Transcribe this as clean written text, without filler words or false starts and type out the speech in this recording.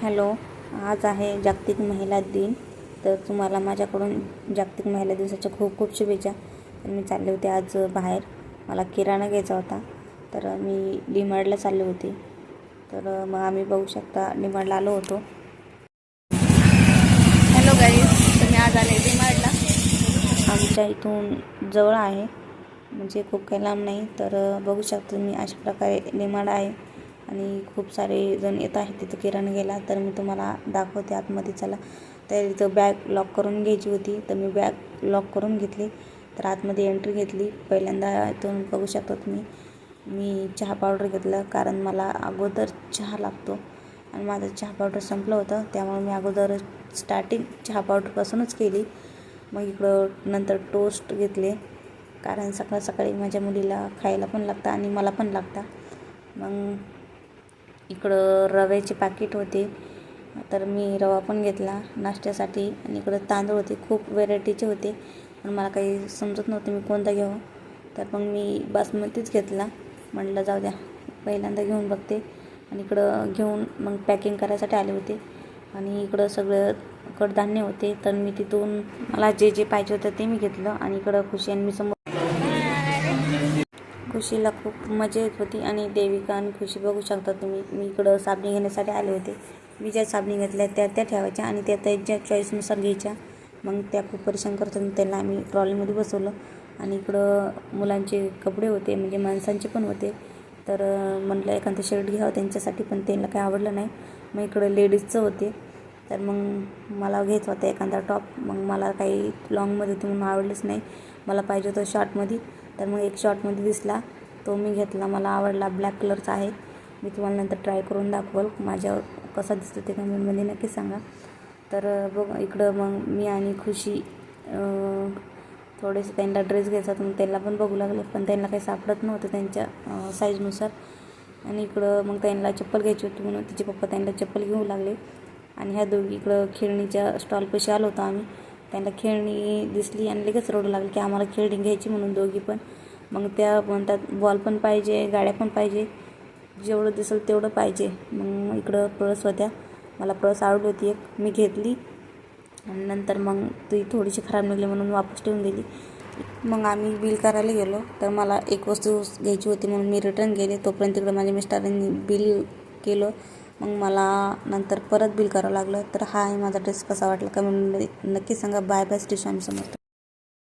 Hello, आज आहे जागतिक महिला दिन. तर तुम्हाला माझ्याकडून जागतिक महिला दिवसाच्या खूप खूप शुभेच्छा. तर मी चालले होते आज बाहेर, मला किराणा घ्यायचा होता. तर मी डीमार्टला चालले होते. तर मग आम्ही बघू शकता डीमार्टला आलो होतो. हॅलो गाईज, तर मी आज आले डीमार्टला. आमच्या इथून जवळ आहे, म्हणजे खूप काही लांब नाही. तर बघू शकता तुम्ही अशा प्रकारे डीमार्ट आहे आणि खूप सारे जण येत आहेत तिथं किराणा घ्यायला. तर मी तुम्हाला दाखवते आतमध्ये, चला. तर इथं बॅग लॉक करून घ्यायची होती, तर मी बॅग लॉक करून घेतली. तर आतमध्ये एंट्री घेतली. पहिल्यांदा इथून बघू शकता तुम्ही, मी चहा पावडर घेतलं, कारण मला अगोदर चहा लागतो आणि माझं चहा पावडर संपलं होतं. त्यामुळे मी अगोदर स्टार्टिंग चहा पावडरपासूनच केली. मग इकडं नंतर टोस्ट घेतले, कारण सकाळ सकाळी माझ्या मुलीला खायला पण लागतं आणि मला पण लागतं. मग इकडं रव्याचे पाकिट होते, तर मी रवा पण घेतला नाश्त्यासाठी. आणि इकडं तांदूळ होते, खूप व्हेरायटीचे होते, पण मला काही समजत नव्हतं मी कोणता घ्यावं. तर मग मी बासमतीच घेतला. म्हटलं जाऊ द्या, पहिल्यांदा घेऊन बघते. आणि इकडं घेऊन मग पॅकिंग करायसाठी आले होते. आणि इकडं सगळं कडधान्य होते, तर मी तिथून मला जे जे पाहिजे होतं ते मी घेतलं. आणि इकडं खुशी आणि मी समोर, खुशीला खूप मजा येत होती. आणि देविका आणि खुशी बघू शकता तुम्ही, मी इकडं साबणी घेण्यासाठी आले होते. मी ज्या साबणी घेतल्या त्या ठेवायच्या आणि त्या त्यांच्या चॉईसनुसार घ्यायच्या. मग त्या खूप परेशान करत होत्या, त्यांना आम्ही ट्रॉलीमध्ये बसवलं. आणि इकडं मुलांचे कपडे होते, म्हणजे माणसांचे पण होते. तर म्हटलं एखादं शर्ट घ्यावं त्यांच्यासाठी, पण त्यांना काही आवडलं नाही. मग इकडं लेडीजचं होते, तर मग मला घ्यायचं होतं एखादा टॉप. मग मला काही लॉंगमध्ये होते म्हणून आवडलंच नाही, मला पाहिजे होतं शॉर्टमध्ये. तर मग एक शॉर्टमध्ये दिसला, तो मी घेतला, मला आवडला. ब्लॅक कलरचा आहे. मी तुम्हाला नंतर ट्राय करून दाखवल माझ्यावर कसा दिसतो ते कमेंटमध्ये नक्की सांगा. तर बघ इकडं मग मी आणि खुशी थोडेसे त्यांना ड्रेस घ्यायचा, तर मग त्यांना पण बघू लागले, पण त्यांना काही सापडत नव्हतं त्यांच्या साईजनुसार. आणि इकडं मग त्यांना चप्पल घ्यायची होती, म्हणून तिचे पप्पा त्यांना चप्पल घेऊ लागले. आणि ह्या दोघी इकडं खेळणीच्या स्टॉलपाशी आलो होतो आम्ही. त्यांना खेळणी दिसली आणि लगेच रडू लागले की आम्हाला खेळणी घ्यायची म्हणून दोघी पण. मग त्या म्हणतात बॉल पण पाहिजे, गाड्या पण पाहिजे, जेवढं दिसेल तेवढं पाहिजे. मग इकडं पर्स होत्या, मला पर्स आवडली होती एक, मी घेतली. आणि नंतर मग ती थोडीशी खराब निघली म्हणून वापस ठेवून दिली. मग आम्ही बिल करायला गेलो, तर मला एक वस्तू घ्यायची होती म्हणून मी रिटर्न गेले. तोपर्यंत इकडं माझ्या मिस्टरांनी बिल केलं. मग मला नंतर परत बिल करावं लागलं. तर हा आहे माझा ड्रेस, कसा वाटला कमेंटमध्ये नक्की सांगा. Bye bye, Shri Swami Samarth.